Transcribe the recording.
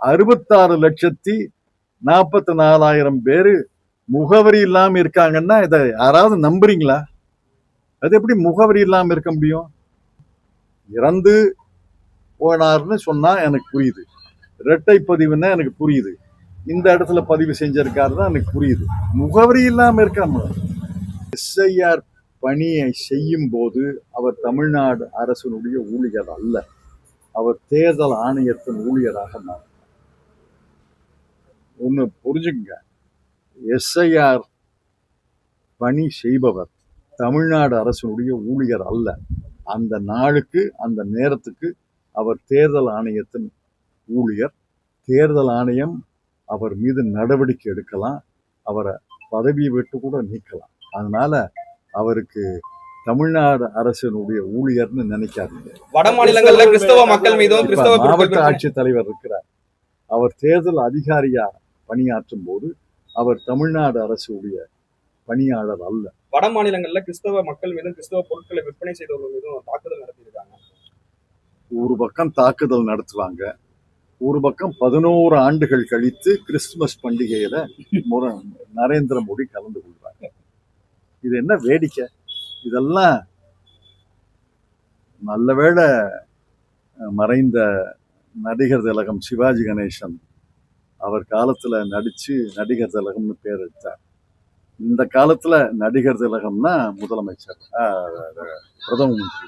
66,44,000 பேரு முகவரி இல்லாம இருக்காங்கன்னா இதை யாராவது நம்புறீங்களா? அது எப்படி முகவரி இல்லாம இருக்க முடியும்? இறந்து போனார்னு சொன்னா எனக்கு புரியுது, இரட்டை பதிவுன்னா எனக்கு புரியுது, இந்த இடத்துல பதிவு செஞ்சிருக்காருன்னா எனக்கு புரியுது. முகவரி இல்லாம இருக்காம எஸ்ஐஆர் பணியை செய்யும் போது அவர் தமிழ்நாடு அரசினுடைய ஊழியர் அல்ல, அவர் தேர்தல் ஆணையத்தின் ஊழியராக மாறும். ஒண்ணு புரிஞ்சுங்க, எஸ்ஐஆர் பணி செய்பவர் தமிழ்நாடு அரசினுடைய ஊழியர் அல்ல. அந்த நாளுக்கு அந்த நேரத்துக்கு அவர் தேர்தல் ஆணையத்தின் ஊழியர். தேர்தல் ஆணையம் அவர் மீது நடவடிக்கை எடுக்கலாம், அவரை பதவியை விட்டு கூட நீக்கலாம். அதனால அவருக்கு தமிழ்நாடு அரசினுடைய ஊழியர்னு நினைக்காதீங்க. வட மாநிலங்கள்ல கிறிஸ்தவ மக்கள் மீதும் மாவட்ட ஆட்சித்தலைவர் இருக்கிறார், அவர் தேர்தல் அதிகாரியா பணியாற்றும் போது அவர் தமிழ்நாடு அரசுடைய பணியாளர் அல்ல. வட மாநிலங்கள்ல கிறிஸ்தவ மக்கள் மீதும் கிறிஸ்தவ பொருட்களை விற்பனை செய்தவர்கள் மீதும் தாக்குதல் நடத்தியிருக்காங்க. ஒரு பக்கம் தாக்குதல் நடத்துவாங்க, ஒரு பக்கம் 11 ஆண்டுகள் கழித்து கிறிஸ்துமஸ் பண்டிகையில நரேந்திர மோடி கலந்து கொள்வாங்க. இது என்ன வேடிக்கை? இதெல்லாம் நல்லவேளை மறைந்த நடிகர் திலகம் சிவாஜி கணேசன் அவர் காலத்துல நடிச்சு நடிகர் திலகம்னு பேர் எடுத்தார். இந்த காலத்துல நடிகர் திலகம்னா முதலமைச்சர், பிரதம மந்திரி.